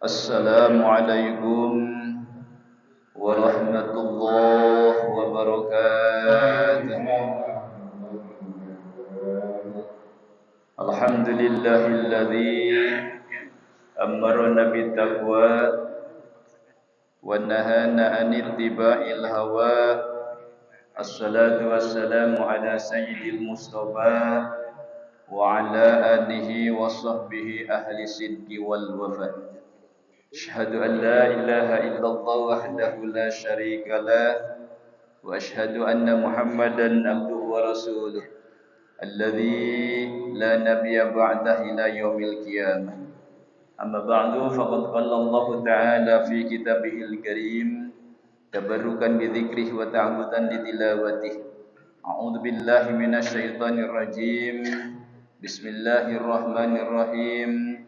Assalamualaikum warahmatullahi wabarakatuh. Alhamdulillahilladzi amarna bittaqwa wa nahana 'anil ittiba'il hawa. Assalatu wassalamu ala sayyidil mustafa wa ala alihi wa sahbihi ahli sidqi wal wafa. Asyhadu an la ilaha illallah wahdahu la syarika lah wa asyhadu anna Muhammadan abduhu wa rasuluh alladzi la nabiyya ba'dahu ila yaumil qiyamah. Amma ba'du faqad qala Allah ta'ala fi kitabihil karim tabarrukan bi dzikrih wa ta'budan li tilawatih. A'udzu billahi minasy syaithanir rajim. Bismillahirrahmanirrahim.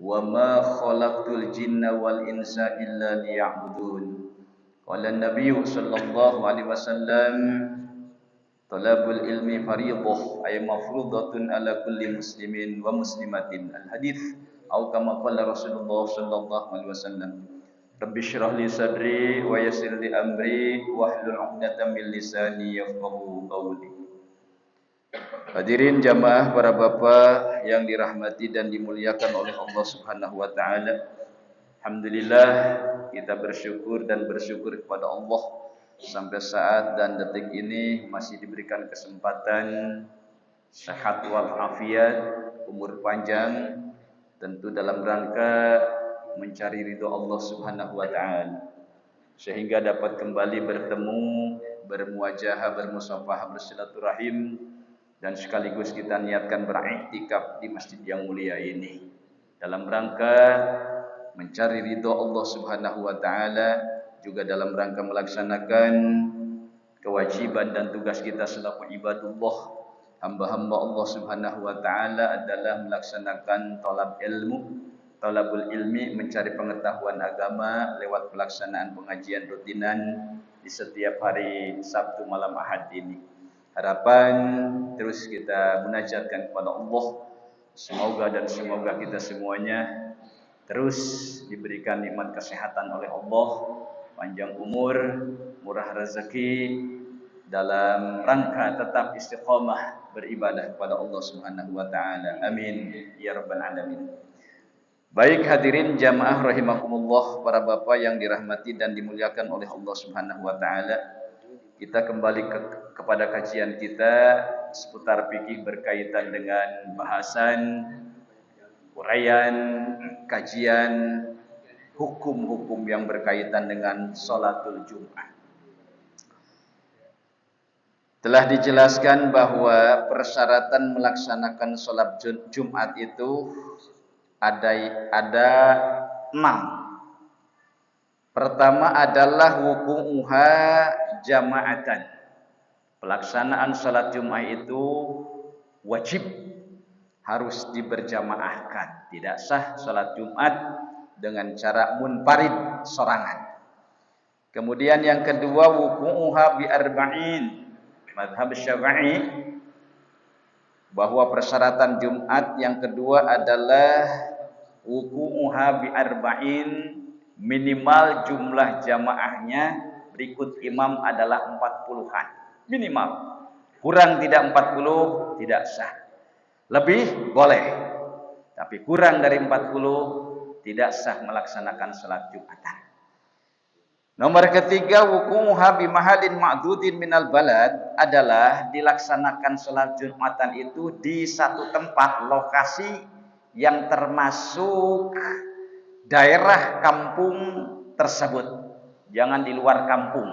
Wa ma khalaqtul jinna wal insa illa liya'budun. Qala an-nabiy sallallahu alaihi wasallam, talabul ilmi fardhah ay mafruḍatun ala kulli muslimin wa muslimatin. Al-hadits atau kama qala Rasulullah sallallahu alaihi wasallam. Rabbi shrah li sadri wa yassir li amri wahlul 'uqdatam min lisani yafqahu qawli. Hadirin jamaah para bapak yang dirahmati dan dimuliakan oleh Allah Subhanahu wa taala. Alhamdulillah kita bersyukur kepada Allah sampai saat dan detik ini masih diberikan kesempatan sehat wal afiat, umur panjang, tentu dalam rangka mencari ridho Allah Subhanahu wa taala. Sehingga dapat kembali bertemu, bermuajahah, bermusafahah, bersilaturahim, dan sekaligus kita niatkan beriktikaf di masjid yang mulia ini dalam rangka mencari ridho Allah Subhanahu wa taala, juga dalam rangka melaksanakan kewajiban dan tugas kita selaku ibadullah, hamba-hamba Allah Subhanahu wa taala adalah melaksanakan talabul ilmi, mencari pengetahuan agama lewat pelaksanaan pengajian rutinan di setiap hari Sabtu malam Ahad ini. Harapan terus kita munajatkan kepada Allah, semoga kita semuanya terus diberikan nikmat kesehatan oleh Allah, panjang umur, murah rezeki, dalam rangka tetap istiqomah beribadah kepada Allah Subhanahu wa taala. Amin ya rabbal alamin. Baik hadirin jamaah rahimakumullah, para bapak yang dirahmati dan dimuliakan oleh Allah Subhanahu wa taala. Kita kembali kepada kajian kita seputar fikih berkaitan dengan bahasan, uraian, kajian hukum-hukum yang berkaitan dengan sholatul Jum'ah. Telah dijelaskan bahwa persyaratan melaksanakan sholat Jumat itu ada 6. Pertama adalah wuqu'uha jama'atan. Pelaksanaan salat Jumat itu wajib, harus diberjamaahkan. Tidak sah salat Jumat dengan cara munfarid, sorangan. Kemudian yang kedua wuqu'uha bi arba'in. Mazhab Syafi'i bahwa persyaratan Jumat yang kedua adalah wuqu'uha bi arba'in, minimal jumlah jamaahnya berikut imam adalah 40-an minimal. Kurang tidak 40 tidak sah. Lebih boleh, tapi kurang dari 40 tidak sah melaksanakan salat Jumatan. Nomor ketiga wuqu'uha bi mahalin ma'dudin minal balad adalah dilaksanakan salat Jumatan itu di satu tempat, lokasi yang termasuk daerah kampung tersebut, jangan di luar kampung.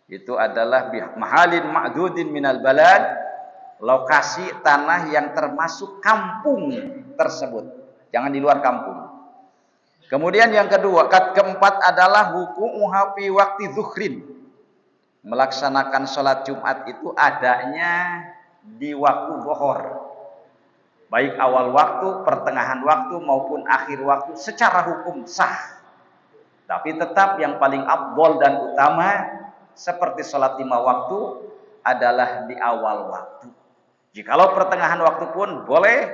Itu adalah mahalin ma'dudin minal balad, lokasi tanah yang termasuk kampung tersebut, jangan di luar kampung. Kemudian yang keempat adalah wuqu'uha fi waqti zuhrin, melaksanakan sholat Jumat itu adanya di waktu zuhur, baik awal waktu, pertengahan waktu maupun akhir waktu, secara hukum sah. Tapi tetap yang paling afdol dan utama seperti sholat 5 waktu adalah di awal waktu. Jikalau pertengahan waktu pun boleh,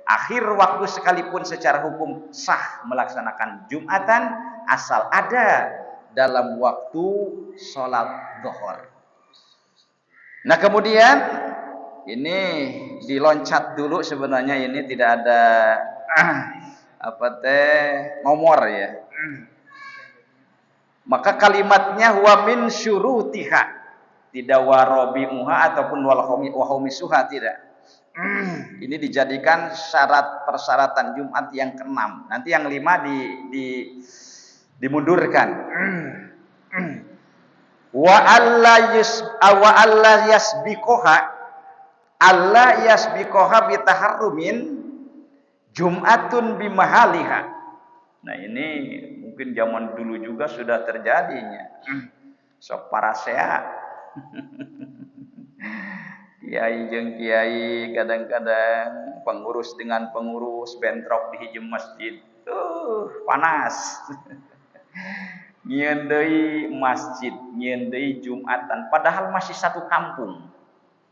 akhir waktu sekalipun secara hukum sah melaksanakan Jumatan asal ada dalam waktu sholat zuhur. Nah kemudian ini diloncat dulu, sebenarnya ini tidak ada nomor ya. Maka kalimatnya huwa min syurutiha, tidak warobimuha ataupun wahomisuha, tidak. Ini dijadikan syarat persyaratan Jumat yang ke-6. Nanti yang 5 dimundurkan. Wa alla yasbiqoha bitaharrumin Jum'atun bimahaliha. Nah ini mungkin zaman dulu juga sudah terjadinya. Sok parasea. Kiai jeung kiai kadang-kadang pengurus dengan pengurus bentrok di hiji masjid. Panas. Nyieun deui masjid, nyieun deui Jumatan, padahal masih satu kampung.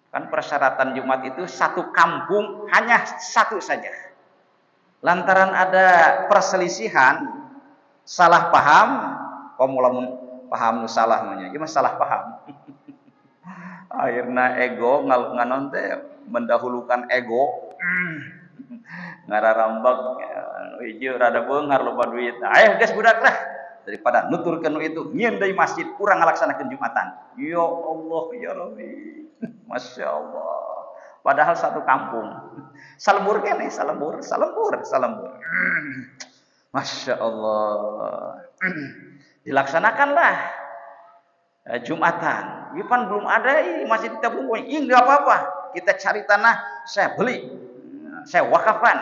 Kan persyaratan Jumat itu satu kampung hanya satu saja. Lantaran ada perselisihan, salah paham, lamun paham nu salah namanya, ieu mah salah paham. Akhirna ego nganon teh mendahulukan ego. Ngararambak hiji rada beunghar loba duit. Aya geus budak lah, daripada nuturkeun itu nyieun deui masjid urang ngalaksanakeun Jumatan. Ya Allah ya Rabbi. Masya Allah. Padahal satu kampung. Salembur kene, salembur. Masya Allah. Dilaksanakanlah Jumatan. Ini kan belum ada masjid kita belum punya. Ini enggak apa-apa. Kita cari tanah, saya beli. Saya wakafkan.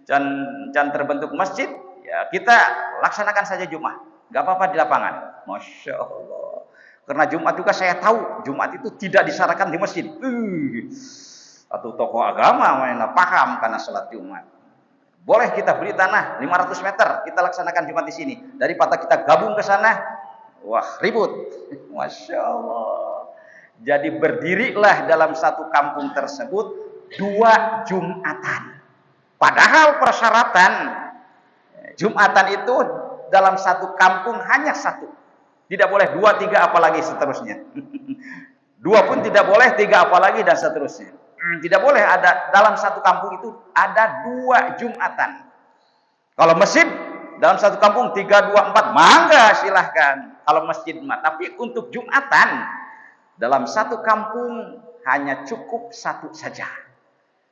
Dan terbentuk masjid, ya kita laksanakan saja Jumat. Enggak apa-apa di lapangan. Masya Allah. Karena Jumat juga saya tahu Jumat itu tidak disyaratkan di masjid. Atau tokoh agama mana paham karena sholat Jumat. Boleh kita beli tanah 500 meter, kita laksanakan Jumat di sini. Daripada kita gabung ke sana, wah ribut. Masya Allah. Jadi berdirilah dalam satu kampung tersebut 2 Jumatan. Padahal persyaratan Jumatan itu dalam satu kampung hanya satu. Tidak boleh 2, 3 apalagi seterusnya. 2 pun tidak boleh, 3 apalagi dan seterusnya. Tidak boleh ada dalam satu kampung itu ada 2 Jumatan. Kalau masjid dalam satu kampung 3, 2, 4 mangga silahkan. Kalau masjid mah, tapi untuk Jumatan dalam satu kampung hanya cukup 1 saja.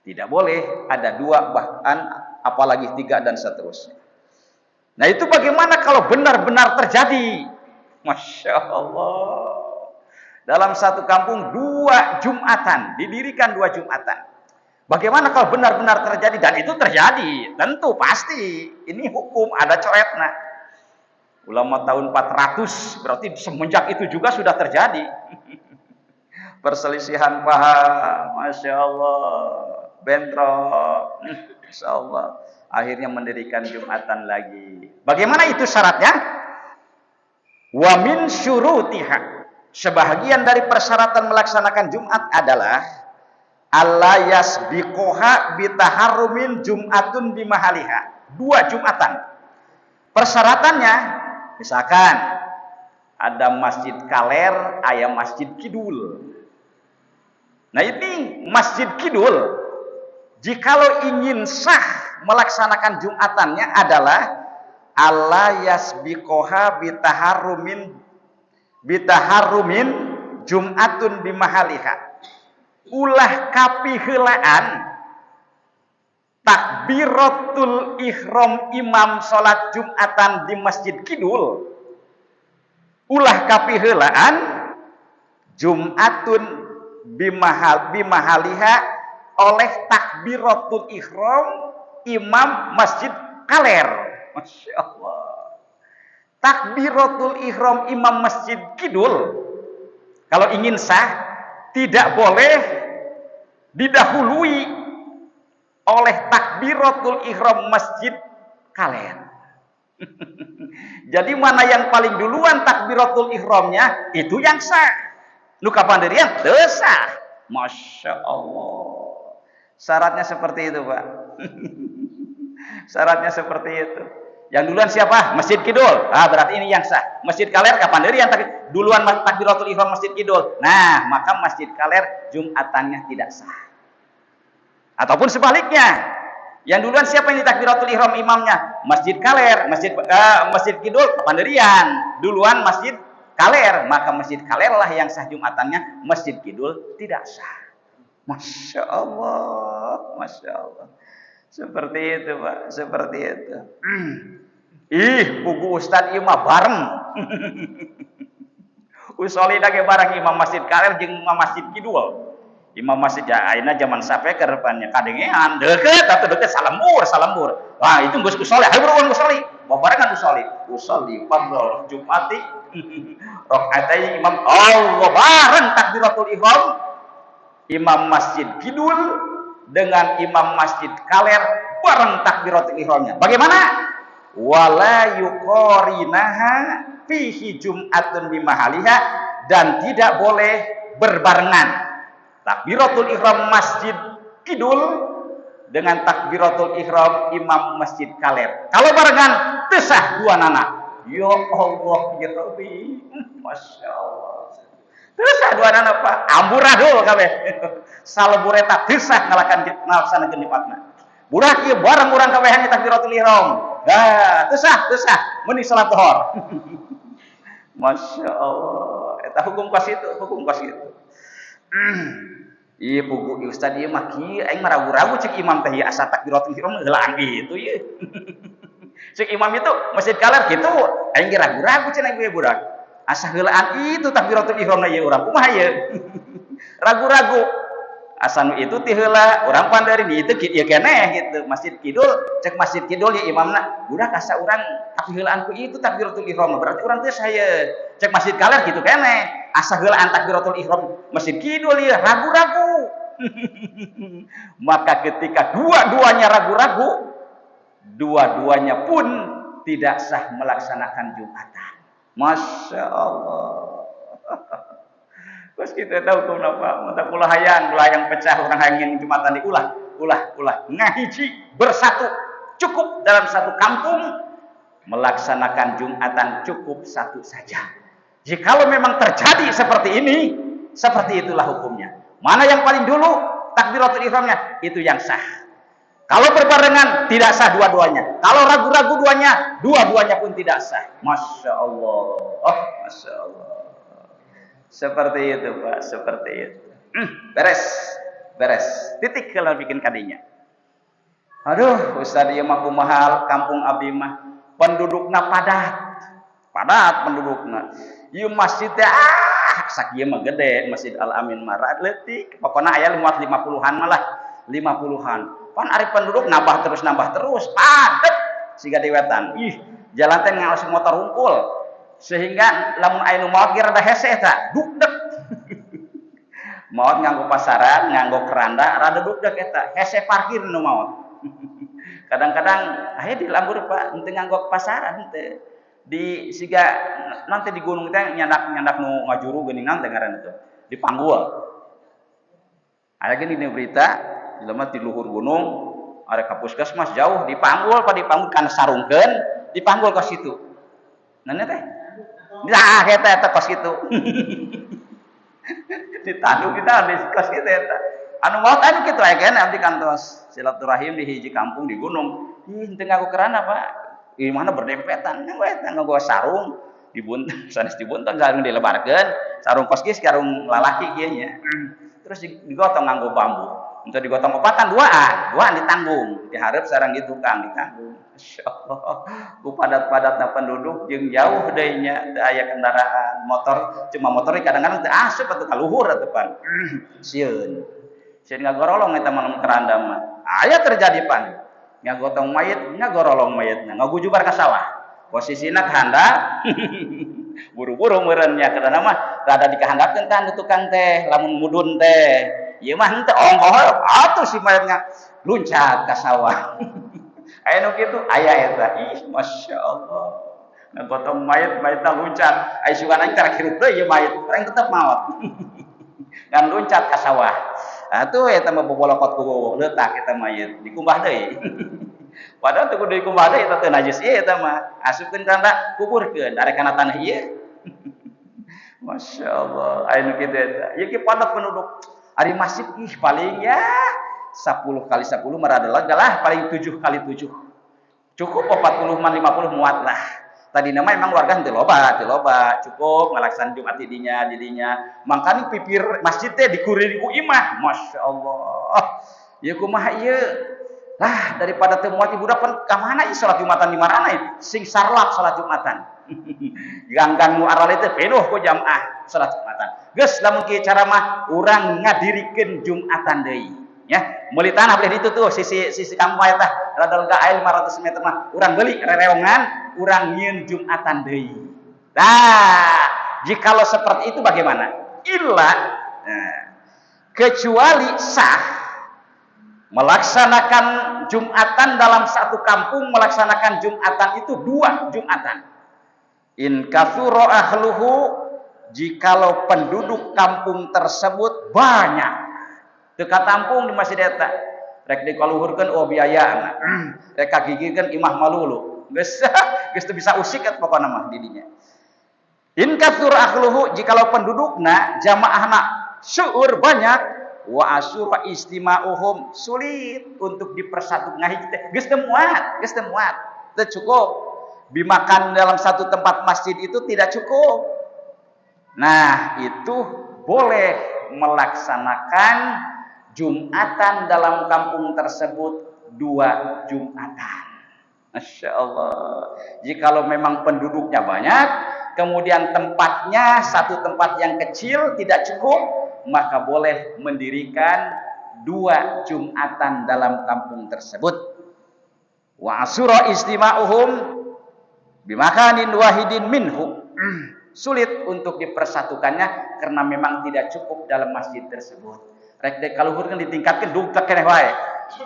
Tidak boleh ada 2 bahkan apalagi 3 dan seterusnya. Nah itu bagaimana kalau benar-benar terjadi? Masya Allah. Dalam satu kampung 2 Jumatan, didirikan 2 Jumatan. Bagaimana kalau benar-benar terjadi? Dan itu terjadi, tentu pasti. Ini hukum, ada coretna. Ulama tahun 400, berarti semenjak itu juga sudah terjadi. Perselisihan paham, Masya Allah. Bentrok, Masya Allah. Akhirnya mendirikan Jumatan lagi. Bagaimana itu syaratnya? Wa min syurutiha, sebahagian dari persyaratan melaksanakan Jumat adalah alla yasbiqoha bitaharrumin Jum'atun bimahaliha. 2 Jumatan. Persyaratannya misalkan ada Masjid Kaler, aya Masjid Kidul. Nah ini Masjid Kidul, jikalau ingin sah melaksanakan Jumatannya adalah alla yasbiqoha bitaharrumin Jum'atun bimahaliha. Ulah kapiheulaan takbiratul ihram imam salat Jumatan di Masjid Kidul. Ulah kapiheulaan Jum'atun bimahaliha oleh takbiratul ihram imam Masjid Kaler. Masya Allah. Takbiratul ihram imam Masjid Kidul kalau ingin sah tidak boleh didahului oleh takbiratul ihram Masjid Kaler. Jadi mana yang paling duluan takbiratul ihramnya itu yang sah. Nu kapandirian teu sah. Masya Allah. Syaratnya seperti itu, Pak. Syaratnya seperti itu. Yang duluan siapa? Masjid Kidul. Ah, berarti ini yang sah. Masjid Kaler kapan dari yang duluan takbiratul ihram Masjid Kidul. Nah, maka Masjid Kaler Jumatannya tidak sah. Ataupun sebaliknya. Yang duluan siapa yang takbiratul ihram imamnya? Masjid Kaler, Masjid Kidul kepanderian. Duluan Masjid Kaler, maka Masjid Kaler lah yang sah Jumatannya, Masjid Kidul tidak sah. Masya Allah, Masya Allah. Seperti itu, Pak, seperti itu. Buku Ustad ieu mah bareng. Usoli dage bareng imam Masjid Kaler jeung imam Masjid Kidul. Imam Masjid ayeuna zaman sape ke depannya kadengean deukeut atuh deukeut salembur. Wah, itu geus usoli, hayu buruan usoli. Babarengan usoli fardhu Jumati. Rakaatay imam Allah bareng takbiratul ihram. Imam Masjid Kidul dengan imam Masjid Kaler bareng takbiratul ihramnya. Bagaimana? Wala yuqarinaha fihi jum'atun bimahaliha, dan tidak boleh berbarengan takbiratul ihram Masjid Kidul dengan takbiratul ihram imam Masjid Kaler. Kalau barengan tesah dua nana. Ya Allah ya Rabbi. Masya Allah. Tesah dua nana Pak. Amburadul kabeh. Salebur eta tesah ngalaksanakeun nipatna. Budak ieu bareng urang kabeh hanya takbiratul ihram. Nah, tesah meuni salat zuhur. Masya Allah. Eta hukum kos itu. Iya pugu Ustaz ieu mah kieu aing mah ragu-ragu cek imam teh asa takbiratul ihram heulaan gitu ieu. Cek imam itu Masjid Kaler gitu aing ge ragu-ragu cenah ieu budak. Asa heulaan itu takbiratul ihramna ieu urang kumaha ieu. Ragu-ragu. Asa nu itu ti heula urang pandari di itu ieu keneh gitu. Masjid Kidul cek Masjid Kidul ya imamna budak asa urang tapi heulaan ku itu takbiratul ihram berarti urang teh saya cek Masjid Kaler gitu keneh. Asa heulaan takbiratul ihram Masjid Kidul ya ragu-ragu. Maka ketika dua-duanya ragu-ragu, dua-duanya pun tidak sah melaksanakan Jumatan. Masya Allah. Terus kita tahu kenapa mata kula hayang pecah orang hayang Jumatan diulah ngahiji bersatu cukup dalam satu kampung melaksanakan Jumatan cukup satu saja. Jikalau memang terjadi seperti ini, seperti itulah hukumnya. Mana yang paling dulu takbiratul ihramnya itu yang sah. Kalau berbarengan tidak sah dua-duanya. Kalau ragu-ragu dua-duanya pun tidak sah. Masya Allah. Oh, Masya Allah. Seperti itu Pak, seperti itu. Beres. Titik kalau bikin kadinya. Aduh, Ustaz ieu mah kumaha kampung abdi mah pendudukna padat pendudukna. Ieu masjid teh sak ieu mah gede, Masjid Al Amin mah leutik. Pokona aya muat 50-an malah 50-an. Pan ari penduduk nambah terus padet siga di wetan. Jalan teh ngaos motor hungkul. Sehingga lamun aya nu maot ge rada hese eta, dugdeg. Maot nganggo pasaran, nganggo keranda, rada dugdeg eta, hese parkir nu maot. Kadang-kadang aya di lambur Pak, henteu nganggo pasaran henteu. Di siga nanti di gunung teh nyandak nu ngajuru geuningan teh ngaran itu di Panggul. Aya gini di berita jelema di luhur gunung are ka puskesmas jauh di Panggul kana sarungkeun di Panggul ka situ. Nanya teh. Nah eta kos kitu. Ditandung kita di kos kitu eta. Anu maot anu kitu aya keneh abdi kantos silaturahim di hiji kampung di gunung. Henteu nganggo kerana Pak. Di mana berdempetan nganggo sarung dibuntang sanes dibuntang sarung dilebarkeun sarung kos geus sarung lalaki kieu nya terus digotong nganggo bambu untuk digotong opatan duaan ditanggung dihareup sareng di tukang ditanggung. Masyaallah ku padat-padatna penduduk jeung jauh deui nya teu aya kendaraan motor cuma motor kadang-kadang teu asup atuh ka luhur atuh pan sieun ngagorolong eta mah keranda mah aya terjadi pan ngagotong mayit, ngagorolong mayitna, ngagujubar ka sawah. Posisina kehandap, buru-buru meureunnya kadana mah rada dikahandapkeun tah nu tukang teh, lamun mudun teh. Ieu mah henteu onggoh atuh si mayitna luncat ka sawah. Aya nu kitu, aya eta. Masyaallah. Ngagotong mayitna luncat. Aya sugan aing tara hirup deui ieu mayit, aing tetep maot. Ngan luncat ka sawah. Atuh eta mah bobolokot ku leutak eta mah ieu dikumbah deui. Padahal teu kudu dikumbah deui eta teh najis ieu eta mah. Asupkeun kana kuburkeun are kana tanah ieu. Masya Allah, anu kitu eta. Ieu ge padat penduduk. Ari masjid ih paling ya 10 kali 10 maradelag lah paling 7 kali 7. Cukup 40 man 50 muat lah. Tadi nama emang warga teu loba, cukup ngalaksan Jumat didinya. Mangkana pipir masjid teh dikurir ku imah. Masya Allah. Ieu kumaha ieu? Lah daripada teu muat budak ka mana ieu salat Jumatan di marana ieu? Sing sarlap salat Jumatan. Ganggang nu arale teh penuh ku jamaah salat Jumatan. Geus lamun kieu cara mah urang ngadirikeun Jumatan deui. Ya, meuli tanah boleh ditu tuh sisi kampung eta rada lega aya 500 meter mah urang beuli rereongan urang nyieun Jumatan deui. Nah, jikalau seperti itu bagaimana? Illa kecuali sah melaksanakan Jumatan dalam satu kampung, melaksanakan Jumatan itu 2 Jumatan. In kathura ahluhu, jikalau penduduk kampung tersebut banyak. Teu katampung di masjid eta. Rek dikaluhurkeun oh biaya. Rek kagigikeun imah malulu. Geus teu bisa usik eta pokona mah di dinya. In kathura ahluhu, jikalau pendudukna jamaahna syuur banyak, wa asyura istima'uhum, sulit untuk dipersatukan. Geus teu muat, teu cukup. Bimakan dalam satu tempat masjid itu tidak cukup. Nah, itu boleh melaksanakan Jumatan dalam kampung tersebut 2 Jumatan. Masya Allah. Jikalau memang penduduknya banyak, kemudian tempatnya satu tempat yang kecil tidak cukup, maka boleh mendirikan 2 Jumatan dalam kampung tersebut. Wa asura istima'uhum bimakanin wahidin minhu. Sulit untuk dipersatukannya karena memang tidak cukup dalam masjid tersebut. Rek dek kaluhurkeun ditingkatkeun dugtak keneh wae.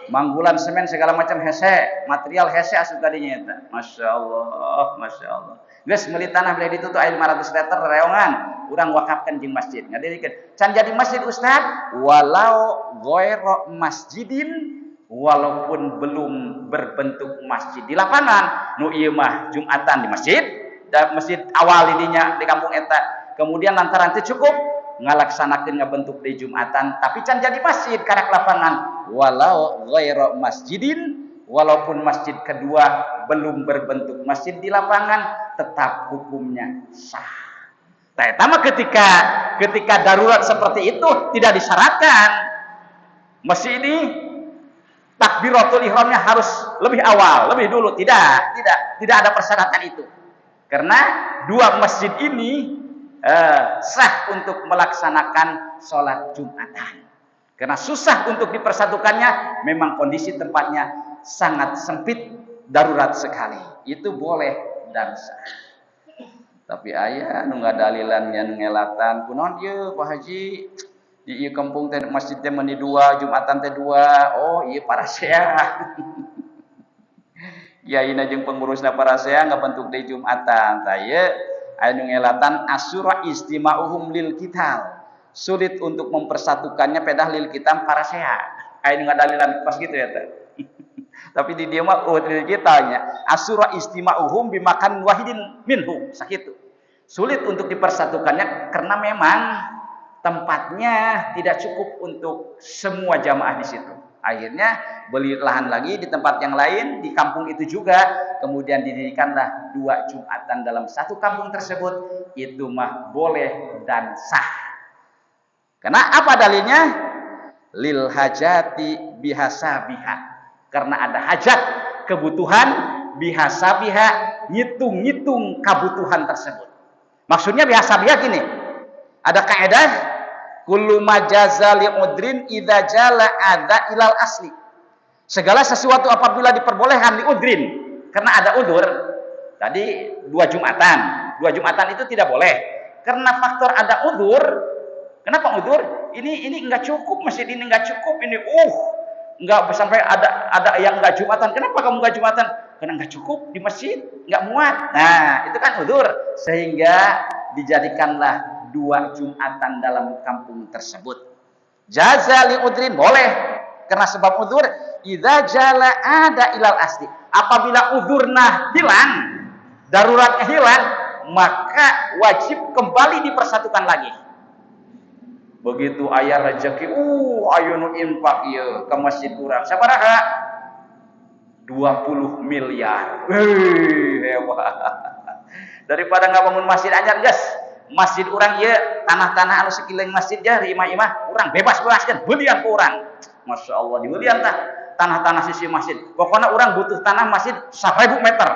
Manggulan semen segala macam hese, material hese asup ka dinya eta. Masya Allah. Geus meuli tanah beli ditu aya 500 meter reongan, urang wakafkeun jeung masjid. Ngadirikeun. Can jadi masjid Ustaz, walau ghairu masjidin, walaupun belum berbentuk masjid di lapangan. Nu ieu mah Jumatan di masjid, masjid awal didinya di kampung eta. Kemudian lantaran teu cukup ngalaksanakeun ngabentuk di Jumatan, tapi can jadi masjid karak lapangan. Walau ghairu masjidin, walaupun masjid kedua belum berbentuk masjid di lapangan, tetap hukumnya sah. Nah, eta mah ketika darurat seperti itu tidak disyaratkan masjid ini takbiratul ihramnya harus lebih awal, lebih dulu. Tidak ada persyaratan itu. Karena 2 masjid ini sah untuk melaksanakan sholat Jumatan. Karena susah untuk dipersatukannya, memang kondisi tempatnya sangat sempit, darurat sekali. Itu boleh dan sah. Tapi aya nu ngadalilan nya ngelatan kunaon ieu Pak Haji? Di ieu kampung teh masjid teh meni 2, Jumatan teh 2. Oh, ieu parasea. Yaina jeung pengurusna parasea ngabentuk deui Jumatan. Tah ieu anu ngelatan asyura istima'uhum lil kital. Sulit untuk mempersatukannya pedah lil kitam parasea. Aya nu ngadalilan pas gitu ya teh. Tapi di dieu mah lil kitalnya asyura istima'uhum bimakan wahidin minhu sakitu. Sulit untuk dipersatukannya karena memang tempatnya tidak cukup untuk semua jamaah di situ. Akhirnya beli lahan lagi di tempat yang lain, di kampung itu juga. Kemudian didirikanlah 2 Jumatan dalam satu kampung tersebut. Itu mah boleh dan sah. Karena apa dalilnya? Lil hajati bihasabiha. Karena ada hajat, kebutuhan, bihasabiha, ngitung-ngitung kebutuhan tersebut. Maksudnya bihasabiha gini. Ada kaidah kullu majaza li'udrin idza jala ada ilal asli. Segala sesuatu apabila diperbolehkan li'udrin karena ada udur. Tadi 2 Jumatan. 2 Jumatan itu tidak boleh karena faktor ada udur. Kenapa udur? Ini enggak cukup, masjid ini enggak cukup, ini enggak sampai ada yang enggak Jumatan. Kenapa kamu enggak Jumatan? Karena enggak cukup di masjid, enggak muat. Nah, itu kan udur. Sehingga dijadikanlah 2 Jumatan dalam kampung tersebut. Jaza li udrin boleh karena sebab udzur. Idza jala ada ilal asli. Apabila udzurna hilang, daruratnya hilang, maka wajib kembali dipersatukan lagi. Begitu aya rezeki, ayo nu infak ieu ke masjid urang. Sabaraha? 20 miliar. Hebat. Daripada ngabangun masjid anyar, guys. Masjid urang ieu tanah-tanah anu sekeliling masjid ya imah-imah urang bebas-bebaskeun beulian ku urang. Masya Allah dibeulian tah tanah-tanah sisi masjid. Pokoknya urang butuh tanah masjid 1000 meter.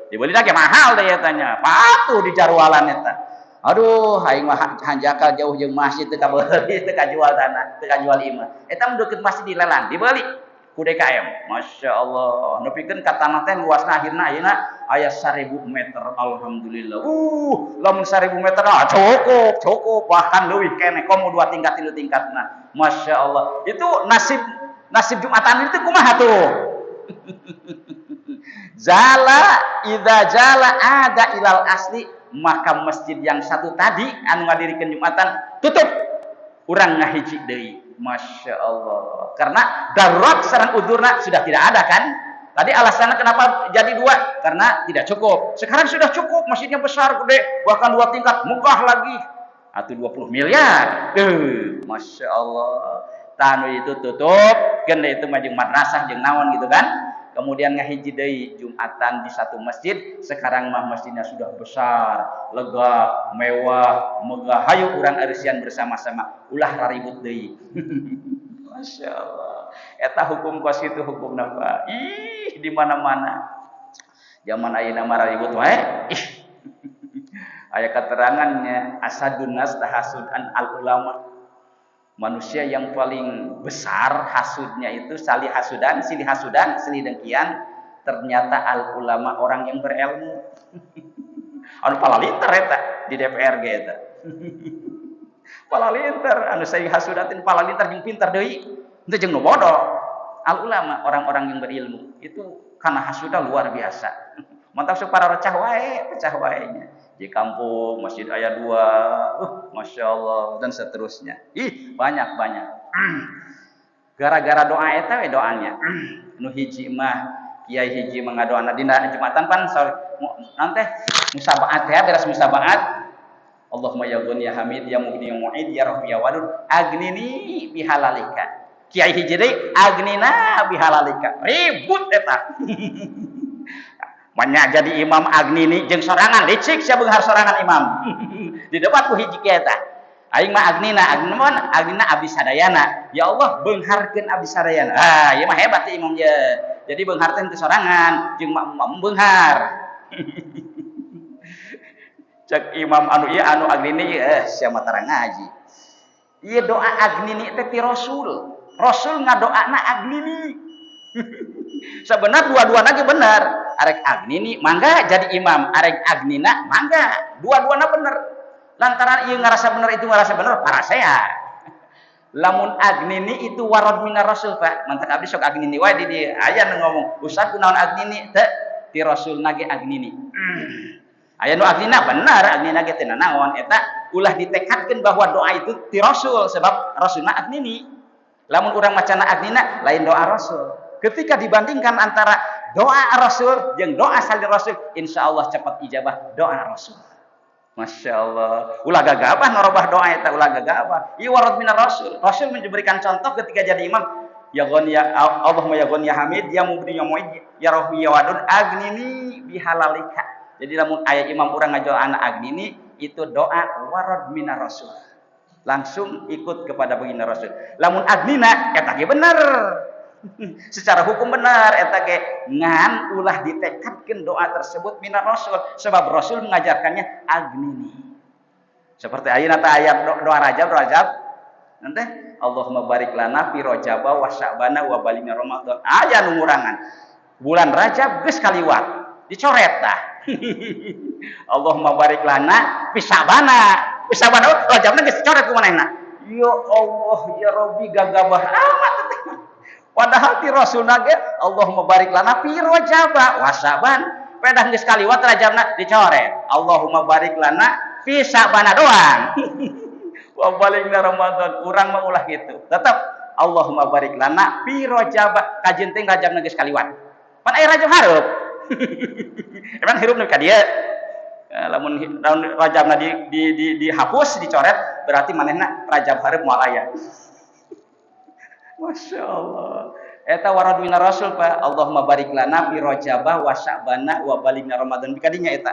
Dibeli lagi mahal deh ya tanya. Patuh di jarwalan eta. Aduh, aing mah hanjakal jauh jeung masjid teu ka beuli, teu ka jual tanah, teu ka jual imah. Eta mah deukeut masjid dilelang, dibeli ku DKM. Masya Allah. Nepikeun ka tanah teh luasna akhirna ayeuna aya 1000 meter. Alhamdulillah. Lamun 1000 meter cukup, bahkan leuwih keneh komo 2 tingkat 3 tingkatna. Masya Allah. Itu nasib Jumatan itu kumaha tuh? Idza jala ada ilal asli, maka masjid yang satu tadi anu ngadirikeun Jumatan tutup. Urang ngahiji deui. Masya Allah. Karena darurat sareng udzurna sudah tidak ada kan? Tadi alasannya kenapa jadi 2? Karena tidak cukup. Sekarang sudah cukup, masjidnya besar, gede, bahkan 2 tingkat, megah lagi. Atau 20 miliar. Masya Allah. Tanu itu tutup, gede itu mah jeung madrasah jeung naon gitu kan? Kemudian ngahiji deui Jumatan di satu masjid. Sekarang mah masjidnya sudah besar, lega, mewah, megah. Hayu urang areusian bersama-sama ulah raribut deui. Masya Allah. Eta hukum kos itu hukum napa? Di mana-mana. Zaman ayeuna mah raribut wae. Aya keterangannya asadun nas tahasudan al ulama. Manusia yang paling besar hasudnya itu silih hasudan, silih dengkian. Ternyata al ulama orang yang berilmu. Anu palalinter eta di DPRG eta. Palalinter anu silih hasudatin palalinter jeung pinter deui. Henteu jeung nu bodoh. Al ulama orang-orang yang berilmu itu kana hasuda luar biasa. Mantap supaya pecah wae nya. Di kampung masjid aya 2, Masya Allah, dan seterusnya. Banyak. Gara-gara doa eta we doanya. Nu hiji mah kiai hiji mah ngadoana dina Jumatan pan nanti musabaat ya, beres musabaat. Allahumma ya Ghani ya Hamid ya Mughni ya Mu'id ya Rabbi ya Wadud agnini bihalalika. Kiai hiji deui agnina bihalalika. Ribut eta. Banyak jadi imam agnini jeung sorangan licik sia beunghar sorangan imam. Di debat ku hiji kieu tah. Aing mah agnina abdi sadayana. Ya Allah beungharkeun abdi sadayana. Ieu mah hebat ya imam ye. Jadi beunghar teh teu sorangan jeung makmum beunghar. Cek imam anu ieu anu agnini sia mah tara ngaji. Ieu doa agnini teh ti Rasul. Rasul ngadoana agnini. Sebenarnya dua-duana ge bener. Arek agnini mangga jadi imam, arek agnina mangga. Dua-duana bener. Lantaran ieu ngarasa bener itu ngarasa bener parasea. Lamun agnini itu warad minar Rasul, Pak. Mantak abdi sok agnini wae di dieu. Aya nu ngomong, "Ustaz kunaon agnini?" Teu, ti Rasulna ge agnini. Aya nu agnina bener, agnina ge teu naon eta ulah ditekadkeun bahwa doa itu ti Rasul sebab Rasulna agnini. Lamun urang macana agnina lain doa Rasul. Ketika dibandingkan antara doa Rasul jeung doa salin Rasul, insya Allah cepat ijabah doa Rasul. Masya Allah. Ulah gagabah narobah doa eta ulah gagabah. Ieu warad minar Rasul. Rasul memberikan contoh ketika jadi imam. Ya Ghani ya Allahumma ya Ghani ya Hamid ya Mughni ya Mu'id ya Rabbi ya Wadud agnini bihalalika. Jadi lamun aya imam urang ngajoan anak agnini itu doa warad minar Rasul. Langsung ikut kepada baginda Rasul. Lamun agnina eta ge bener. Secara hukum benar eta ge ngan ulah ditekadkeun doa tersebut minar Rasul sebab Rasul mengajarkannya agnini. Seperti ayeuna teh ayat doa Rajab nanti Allahumma barik lana fi Rajab wa Sya'ban wa balina Ramadan. Aya nu ngurangan. Bulan Rajab geus kaliwat, dicoret tah. Allahumma barik lana fi Sya'ban. Fi Sya'ban Rajabna geus dicoret ku manehna. Ya Allah ya Rabbi gagabah amat. Padahal ti Rasulna ge Allahumma barik lana fi Rajab wa Sya'ban. Pedah geus kaliwat Rajabna dicoret. Allahumma barik lana fi Sya'ban doang. wa baligna Ramadan. Urang mah ulah gitu. Tetap Allahumma barik lana fi Rajab. Kajian teh Rajab geus kaliwat. Pan aya Rajab hareup. Emang hirup nu ka dieu. Lamun Rajabna dihapus, dicoret, berarti manehna Rajab hareup moal aya. Masya Allah. Eta warad minar rasul Pak. Allahumma barik lana fi Rajabah wa Sya'bana wa baligna Ramadan. Bikadinya eta.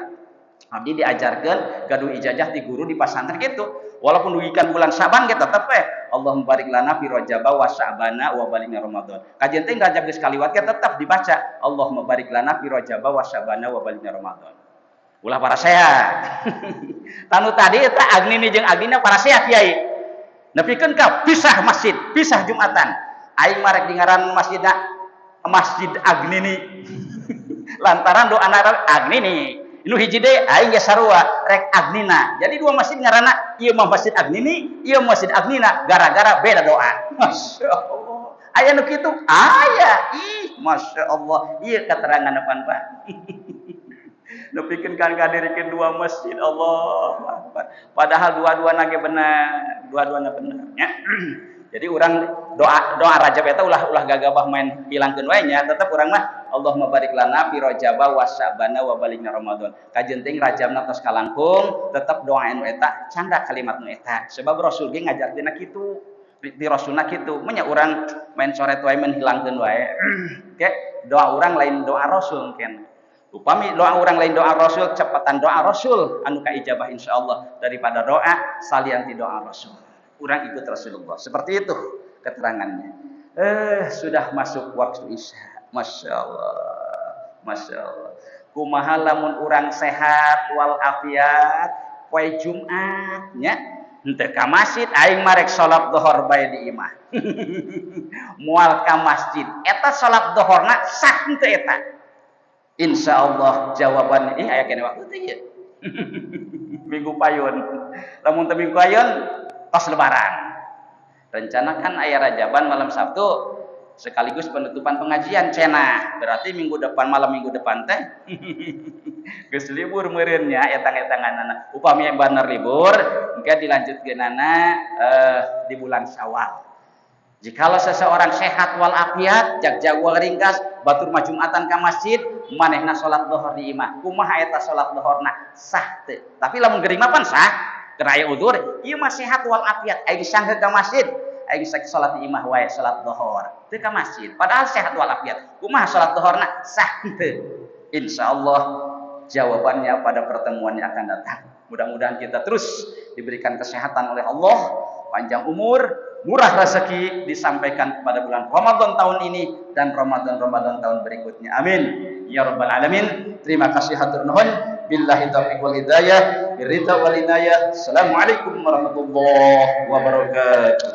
Abdi diajarkeun gaduh ijazah di guru di pasantren gitu. Walaupun dugikan bulan Syaban ge tetep Allahumma barik lana fi Rajabah wa Sya'bana wa baligna Ramadan. Kajian teh Rajab geus kaliwat ge tetep dibaca Allahumma barik lana fi Rajabah wa Sya'bana wa baligna Ramadan. Ulah para sehat. Tanu tadi eta agnini jeung agnina para sehat Kiai. Nepikeun ka pisah masjid, pisah Jumatan. Aing marek dingaran masjidna Masjid Agnini. Lantaran doana Agnini. Nu hiji deui aing ge sarua rek Agnina. Jadi dua masjid ngaranna ieu mah Masjid Agnini, ieu Masjid Agnina gara-gara beda doa. Masyaallah. Aya nu kitu? Aya. Ih, masyaallah. Ieu katerangan depan Pak. Nepikeun kan ngadirikeun dua masjid Allah Akbar. Padahal dua-duana ge benar, dua-duana benar nya. Jadi urang doa Rajab eta ulah gagabah main hilangkeun wae nya, tetep urang mah Allahumma barik lana fi Rajaba wa Sya'bana wa baligna Ramadan. Kajian teh Rajabna tos kalangkung, tetep doa anu eta canda kalimat nu eta. Sebab Rasul ge ngajarkeunna kitu. Di Rasulna kitu. Munya urang main coret wae main hilangkeun wae. Oke, doa urang lain doa Rasul kan. Upami doa orang lain doa Rasul, cepatan doa Rasul anu kaijabah insyaallah daripada doa salian ti doa Rasul. Urang ikut Rasulullah. Seperti itu keterangannya. Sudah masuk waktu Isya. Masyaallah. Masyaallah. Kumaha lamun urang sehat wal afiat poe Jumat nya henteu ka masjid aing marek salat zuhur bae di imah. Moal ka masjid eta salat zuhurna sah henteu eta? Insyaallah jawabannya aya kene waktu teh ya. Minggu payun. Lamun teu minggu payun pas lebaran. Rencanakan aya Rajaban malam Sabtu sekaligus penutupan pengajian cenah. Berarti minggu depan malam minggu depan teh geus libur meureun nya etang-etanganna. Upami bener libur, engke dilanjutkeunana di bulan Syawal. Jikalau seseorang sehat wal afiat, jag wal ringkas, batur mah Jumatan ka masjid, manehna salat zuhur di imah. Kumaha eta salat zuhurna sah teu? Tapi lamun geuring mah pan sah. Keur aya udzur, ieu mah sehat wal afiat, aing sanggeut ka masjid, aing sak salat di imah wae salat zuhur. Teu ka masjid, padahal sehat wal afiat. Kumaha salat zuhurna sah teu? Insyaallah jawabannya pada pertemuan yang akan datang. Mudah-mudahan kita terus diberikan kesehatan oleh Allah, panjang umur, murah rezeki disampaikan kepada bulan Ramadan tahun ini dan Ramadan tahun berikutnya. Amin. Ya Rabbal Alamin. Terima kasih hatur nuhun. Billahi taufiq wal hidayah. Birridha wal inayah. Assalamualaikum warahmatullahi wabarakatuh.